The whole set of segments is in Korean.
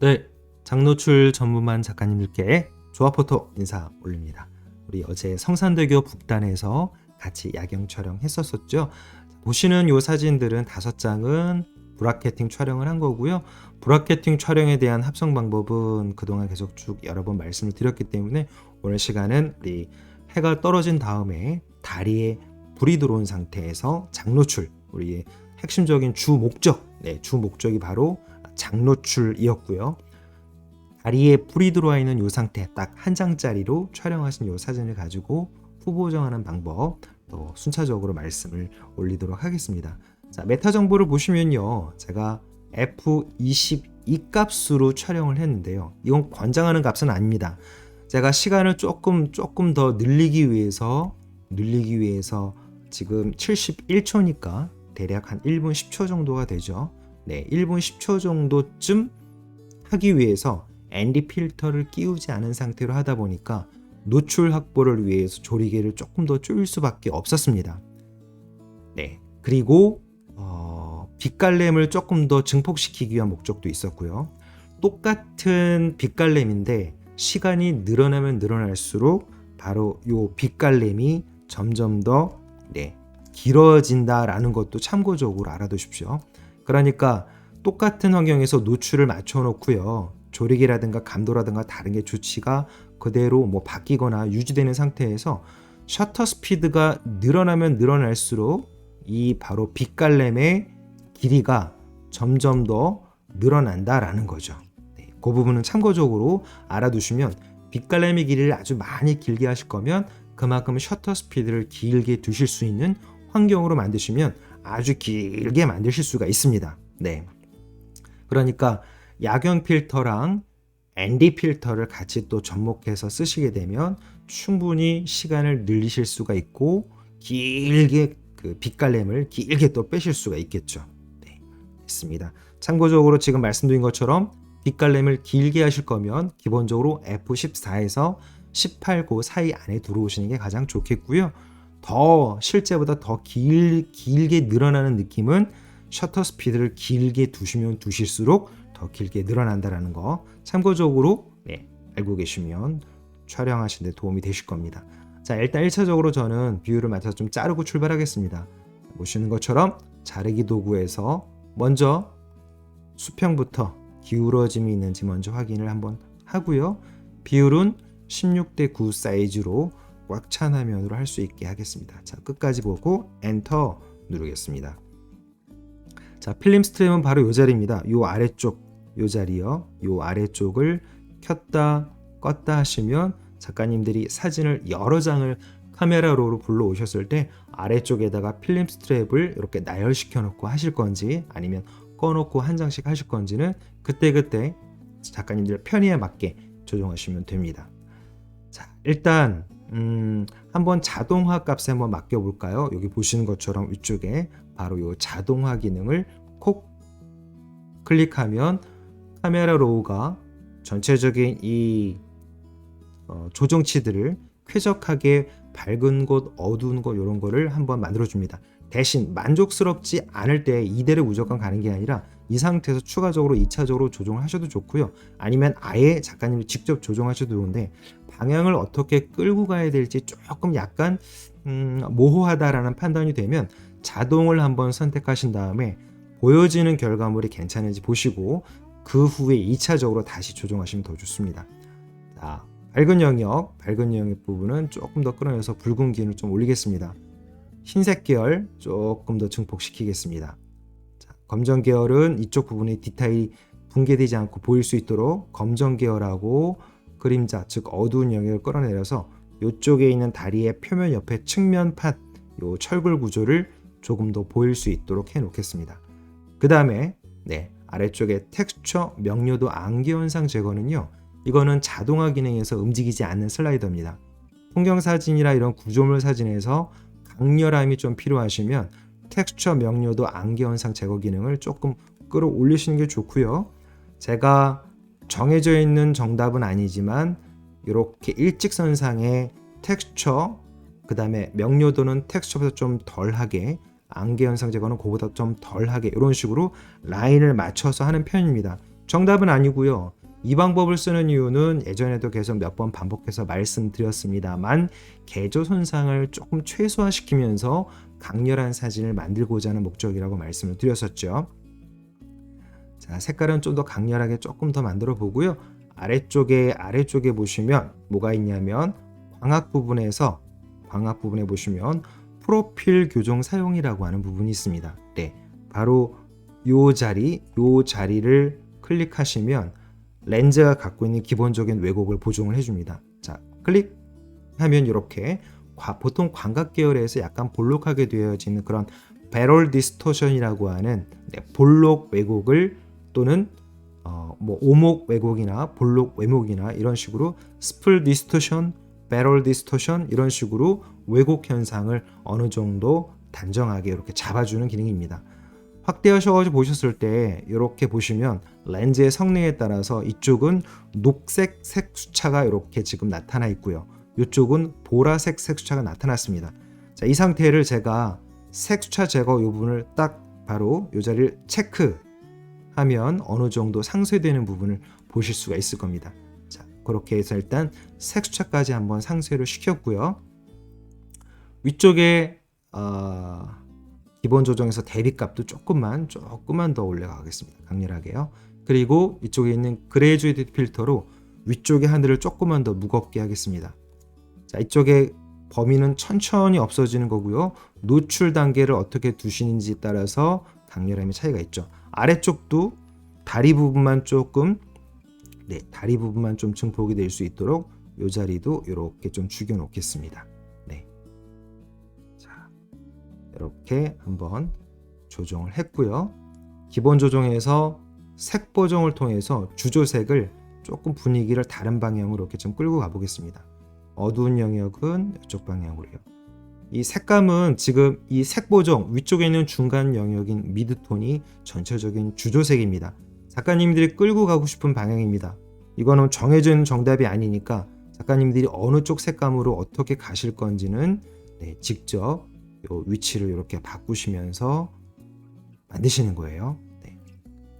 네, 장노출 전문만 작가님들께 조합포토 인사 올립니다. 우리 어제 성산대교 북단에서 같이 야경 촬영했었었죠. 보시는 이 사진들은 5장은 브라켓팅 촬영을 한 거고요. 브라켓팅 촬영에 대한 합성 방법은 그동안 계속 쭉 여러 번 말씀을 드렸기 때문에 오늘 시간은 우리 해가 떨어진 다음에 다리에 불이 들어온 상태에서 장노출, 우리의 핵심적인 주 목적, 주 목적이 바로 장노출이었고요. 다리에 불이 들어와 있는 이 상태 딱 한 장짜리로 촬영하신 이 사진을 가지고 후보 정하는 방법 또 순차적으로 말씀을 올리도록 하겠습니다. 자, 메타 정보를 보시면요, 제가 F22 값으로 촬영을 했는데요. 이건 권장하는 값은 아닙니다. 제가 시간을 조금 더 늘리기 위해서 지금 71초니까 대략 한 1분 10초 정도가 되죠. 네, 1분 10초 정도쯤 하기 위해서 ND 필터를 끼우지 않은 상태로 하다 보니까 노출 확보를 위해서 조리개를 조금 더 조일 수밖에 없었습니다. 네, 그리고 빛깔램을 조금 더 증폭시키기 위한 목적도 있었고요. 똑같은 빛깔램인데 시간이 늘어나면 늘어날수록 바로 이 빛깔램이 점점 더 길어진다라는 것도 참고적으로 알아두십시오. 그러니까 똑같은 환경에서 노출을 맞춰 놓고요. 조리개라든가 감도라든가 다른 게 조치가 그대로 바뀌거나 유지되는 상태에서 셔터 스피드가 늘어나면 늘어날수록 이 바로 빛깔램의 길이가 점점 더 늘어난다라는 거죠. 그 부분은 참고적으로 알아두시면 빛깔램의 길이를 아주 많이 길게 하실 거면 그만큼 셔터 스피드를 길게 두실 수 있는 환경으로 만드시면 아주 길게 만드실 수가 있습니다. 네. 그러니까 야경 필터랑 ND 필터를 같이 또 접목해서 쓰시게 되면 충분히 시간을 늘리실 수가 있고 길게 그 빛깔램을 길게 또 빼실 수가 있겠죠. 네, 됐습니다. 참고적으로 지금 말씀드린 것처럼 빛깔램을 길게 하실 거면 기본적으로 F14에서 18고 사이 안에 들어오시는 게 가장 좋겠고요. 더 실제보다 더 길게 늘어나는 느낌은 셔터 스피드를 길게 두시면 두실수록 더 길게 늘어난다는 거 참고적으로 알고 계시면 촬영하시는 데 도움이 되실 겁니다. 자, 일단 1차적으로 저는 비율을 맞춰서 좀 자르고 출발하겠습니다. 보시는 것처럼 자르기 도구에서 먼저 수평부터 기울어짐이 있는지 먼저 확인을 한번 하고요. 비율은 16대 9 사이즈로 꽉 찬 화면으로 할 수 있게 하겠습니다. 자, 끝까지 보고 엔터 누르겠습니다. 자, 필름 스트랩은 바로 이 자리입니다. 이 아래쪽, 이 자리요. 이 아래쪽을 켰다 껐다 하시면 작가님들이 사진을 여러 장을 카메라로 불러오셨을 때 아래쪽에다가 필름 스트랩을 이렇게 나열시켜 놓고 하실 건지 아니면 꺼놓고 한 장씩 하실 건지는 그때그때 작가님들 편의에 맞게 조정하시면 됩니다. 자, 일단 한번 자동화 값에 한번 맡겨볼까요? 여기 보시는 것처럼 위쪽에 바로 이 자동화 기능을 콕 클릭하면 카메라 로우가 전체적인 이 조정치들을 쾌적하게 밝은 곳, 어두운 곳 이런 거를 한번 만들어줍니다. 대신 만족스럽지 않을 때 이대로 무조건 가는 게 아니라 이 상태에서 추가적으로 2차적으로 조정을 하셔도 좋고요. 아니면 아예 작가님이 직접 조정하셔도 좋은데 방향을 어떻게 끌고 가야 될지 조금 약간 모호하다라는 판단이 되면 자동을 한번 선택하신 다음에 보여지는 결과물이 괜찮은지 보시고 그 후에 2차적으로 다시 조정하시면 더 좋습니다. 자, 밝은 영역 부분은 조금 더 끌어내서 붉은 기운을 좀 올리겠습니다. 흰색 계열 조금 더 증폭시키겠습니다. 자, 검정 계열은 이쪽 부분에 디테일이 붕괴되지 않고 보일 수 있도록 검정 계열하고 그림자, 즉 어두운 영역을 끌어내려서 이쪽에 있는 다리의 표면 옆에 측면판 요 철골 구조를 조금 더 보일 수 있도록 해 놓겠습니다. 그 다음에 아래쪽에 텍스처 명료도 안개 현상 제거는요, 이거는 자동화 기능에서 움직이지 않는 슬라이더입니다. 풍경 사진이나 이런 구조물 사진에서 강렬함이 좀 필요하시면 텍스처 명료도 안개 현상 제거 기능을 조금 끌어올리시는 게 좋고요. 제가 정해져 있는 정답은 아니지만 이렇게 일직선상의 텍스처, 그 다음에 명료도는 텍스처보다 좀 덜하게, 안개 현상 제거는 그보다 좀 덜하게 이런 식으로 라인을 맞춰서 하는 편입니다. 정답은 아니고요. 이 방법을 쓰는 이유는 예전에도 계속 몇 번 반복해서 말씀드렸습니다만 개조 손상을 조금 최소화시키면서 강렬한 사진을 만들고자 하는 목적이라고 말씀을 드렸었죠. 자, 색깔은 좀 더 강렬하게 조금 더 만들어 보고요. 아래쪽에 보시면 뭐가 있냐면 광학 부분에 보시면 프로필 교정 사용이라고 하는 부분이 있습니다. 네, 바로 요 자리를 클릭하시면 렌즈가 갖고 있는 기본적인 왜곡을 보정을 해줍니다. 자, 클릭하면 이렇게 보통 광각 계열에서 약간 볼록하게 되어지는 그런 배럴 디스토션이라고 하는 볼록 왜곡을 또는 오목 왜곡이나 볼록 왜곡이나 이런 식으로 스플 디스토션, 배럴 디스토션 이런 식으로 왜곡 현상을 어느 정도 단정하게 이렇게 잡아주는 기능입니다. 확대하셔서 보셨을 때 이렇게 보시면 렌즈의 성능에 따라서 이쪽은 녹색 색수차가 이렇게 지금 나타나 있고요. 이쪽은 보라색 색수차가 나타났습니다. 자, 이 상태를 제가 색수차 제거 이 부분을 딱 바로 이 자리를 체크하면 어느 정도 상쇄되는 부분을 보실 수가 있을 겁니다. 자, 그렇게 해서 일단 색수차까지 한번 상쇄를 시켰고요. 위쪽에 기본 조정에서 대비값도 조금만 더 올려가겠습니다. 강렬하게요. 그리고 이쪽에 있는 그레듀에이트 필터로 위쪽의 하늘을 조금만 더 무겁게 하겠습니다. 자, 이쪽에 범위는 천천히 없어지는 거고요. 노출 단계를 어떻게 두시는지에 따라서 강렬함의 차이가 있죠. 아래쪽도 다리 부분만 좀 증폭이 될 수 있도록 이 자리도 이렇게 좀 죽여 놓겠습니다. 네. 자, 이렇게 한번 조정을 했고요. 기본 조정에서 색 보정을 통해서 주조색을 조금 분위기를 다른 방향으로 이렇게 좀 끌고 가보겠습니다. 어두운 영역은 이쪽 방향으로요. 이 색감은 지금 이 색 보정 위쪽에 있는 중간 영역인 미드톤이 전체적인 주조색입니다. 작가님들이 끌고 가고 싶은 방향입니다. 이거는 정해진 정답이 아니니까 작가님들이 어느 쪽 색감으로 어떻게 가실 건지는 직접 요 위치를 이렇게 바꾸시면서 만드시는 거예요. 네.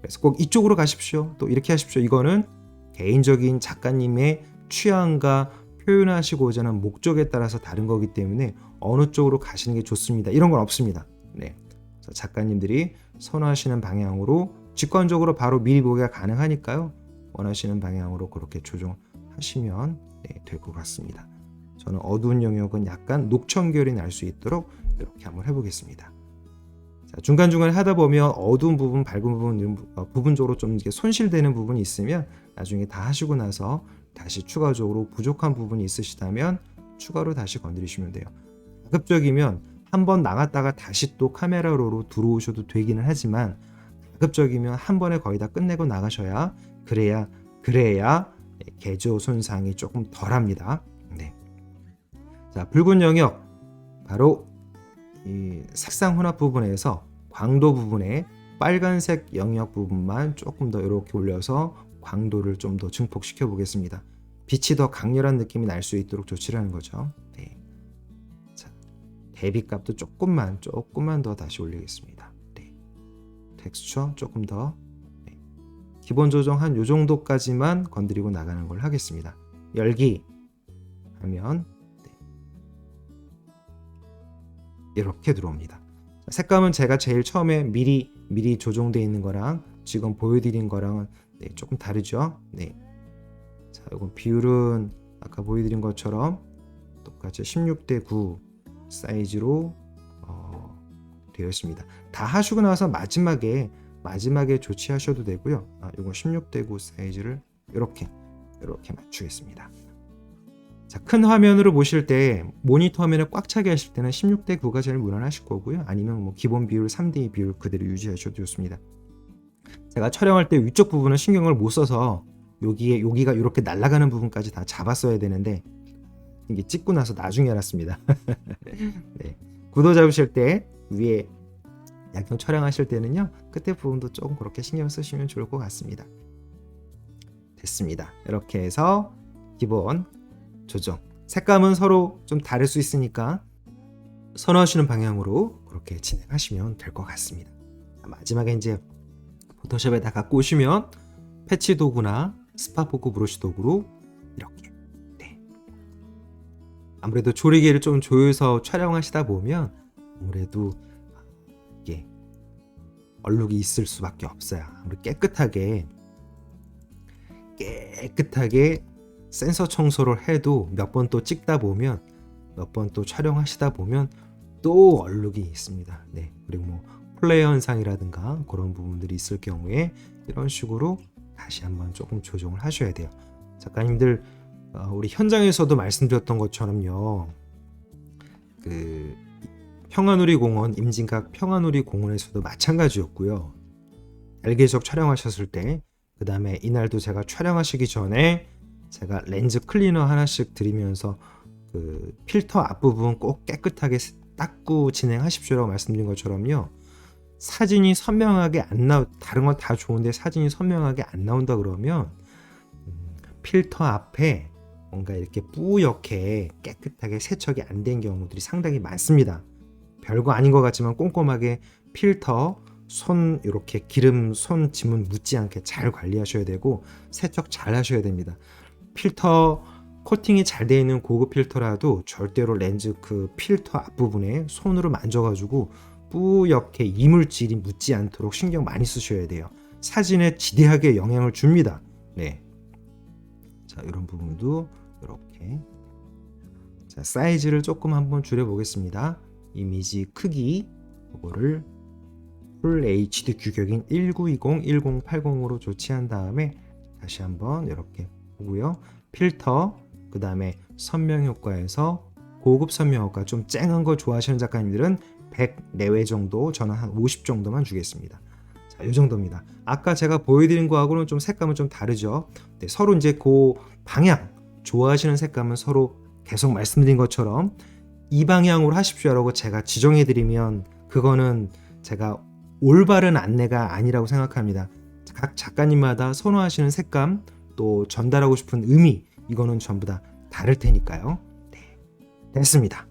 그래서 꼭 이쪽으로 가십시오. 또 이렇게 하십시오. 이거는 개인적인 작가님의 취향과 표현하시고자 하는 목적에 따라서 다른 거기 때문에 어느 쪽으로 가시는 게 좋습니다. 이런 건 없습니다. 네. 그래서 작가님들이 선호하시는 방향으로 직관적으로 바로 미리 보기가 가능하니까요. 원하시는 방향으로 그렇게 조정하시면 될 것 같습니다. 저는 어두운 영역은 약간 녹청 결이 날 수 있도록 이렇게 한번 해보겠습니다. 자, 중간중간에 하다 보면 어두운 부분, 밝은 부분 부분적으로 좀 이렇게 손실되는 부분이 있으면 나중에 다 하시고 나서 다시 추가적으로 부족한 부분이 있으시다면 추가로 다시 건드리시면 돼요. 가급적이면 한번 나갔다가 다시 또 카메라로 들어오셔도 되기는 하지만 가급적이면 한 번에 거의 다 끝내고 나가셔야 그래야 개조 손상이 조금 덜합니다. 네. 자, 붉은 영역 바로 이 색상 혼합 부분에서 광도 부분에 빨간색 영역 부분만 조금 더 이렇게 올려서 광도를 좀 더 증폭시켜 보겠습니다. 빛이 더 강렬한 느낌이 날 수 있도록 조치라는 거죠. 네. 자, 대비값도 조금만 더 다시 올리겠습니다. 네. 텍스처 조금 더 기본 조정 한 요 정도까지만 건드리고 나가는 걸 하겠습니다. 열기 하면 이렇게 들어옵니다. 색감은 제가 제일 처음에 미리 조정되어 있는 거랑 지금 보여드린 거랑은 조금 다르죠. 네. 자, 이건 비율은 아까 보여드린 것처럼 똑같이 16:9 사이즈로 되어 있습니다. 다 하시고 나서 마지막에 조치하셔도 되고요. 이건 16:9 사이즈를 이렇게 맞추겠습니다. 자, 큰 화면으로 보실 때 모니터 화면을 꽉 차게 하실 때는 16:9가 제일 무난하실 거고요. 아니면 기본 비율 3:2 비율 그대로 유지하셔도 좋습니다. 제가 촬영할 때 위쪽 부분은 신경을 못 써서 여기가 이렇게 날아가는 부분까지 다 잡았어야 되는데 이게 찍고 나서 나중에 알았습니다. 네. 구도 잡으실 때 위에 야경 촬영하실 때는요, 끝에 부분도 조금 그렇게 신경 쓰시면 좋을 것 같습니다. 됐습니다. 이렇게 해서 기본 조정. 색감은 서로 좀 다를 수 있으니까 선호하시는 방향으로 그렇게 진행하시면 될 것 같습니다. 마지막에 이제 포토샵에 다 갖고 오시면 패치 도구나 스파포크 브러쉬 도구로 이렇게. 네. 아무래도 조리개를 좀 조여서 촬영하시다 보면 아무래도 이게 얼룩이 있을 수밖에 없어요. 아무래도 깨끗하게 센서 청소를 해도 몇 번 또 찍다 보면, 몇 번 또 촬영하시다 보면 또 얼룩이 있습니다. 네. 그리고 뭐 플레어 현상이라든가 그런 부분들이 있을 경우에 이런 식으로 다시 한번 조금 조정을 하셔야 돼요. 작가님들, 우리 현장에서도 말씀드렸던 것처럼요, 그 평화누리공원, 임진각 평화누리공원에서도 마찬가지였고요. 날개적 촬영하셨을 때, 그 다음에 이날도 제가 촬영하시기 전에 제가 렌즈 클리너 하나씩 드리면서 그 필터 앞부분 꼭 깨끗하게 닦고 진행하십시오라고 말씀드린 것처럼요, 사진이 선명하게 안 다른 건 다 좋은데 사진이 선명하게 안 나온다 그러면 필터 앞에 뭔가 이렇게 뿌옇게 깨끗하게 세척이 안 된 경우들이 상당히 많습니다. 별거 아닌 것 같지만 꼼꼼하게 필터 손 이렇게 기름 손 지문 묻지 않게 잘 관리하셔야 되고 세척 잘 하셔야 됩니다. 필터 코팅이 잘 되어 있는 고급 필터라도 절대로 렌즈 그 필터 앞부분에 손으로 만져가지고 뿌옇게 이물질이 묻지 않도록 신경 많이 쓰셔야 돼요. 사진에 지대하게 영향을 줍니다. 네. 자, 이런 부분도 이렇게. 자, 사이즈를 조금 한번 줄여 보겠습니다. 이미지 크기 이거를 풀 HD 규격인 1920, 1080으로 조치한 다음에 다시 한번 이렇게 보고요. 필터, 그 다음에 선명 효과에서 고급 선명 효과, 좀 쨍한 거 좋아하시는 작가님들은 100 내외 정도, 저는 한 50 정도만 주겠습니다. 자, 이 정도입니다. 아까 제가 보여드린 거하고는 좀 색감은 좀 다르죠. 네, 서로 이제 그 방향, 좋아하시는 색감은 서로 계속 말씀드린 것처럼 이 방향으로 하십시오라고 제가 지정해드리면 그거는 제가 올바른 안내가 아니라고 생각합니다. 각 작가님마다 선호하시는 색감, 또 전달하고 싶은 의미, 이거는 전부 다 다를 테니까요. 네, 됐습니다.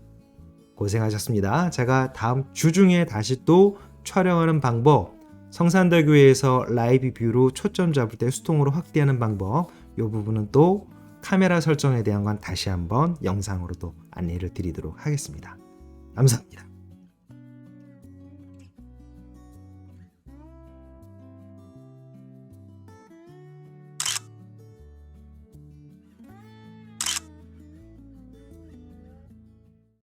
고생하셨습니다. 제가 다음 주 중에 다시 또 촬영하는 방법, 성산대교에서 라이브 뷰로 초점 잡을 때 수동으로 확대하는 방법, 이 부분은 또 카메라 설정에 대한 건 다시 한번 영상으로 또 안내를 드리도록 하겠습니다. 감사합니다.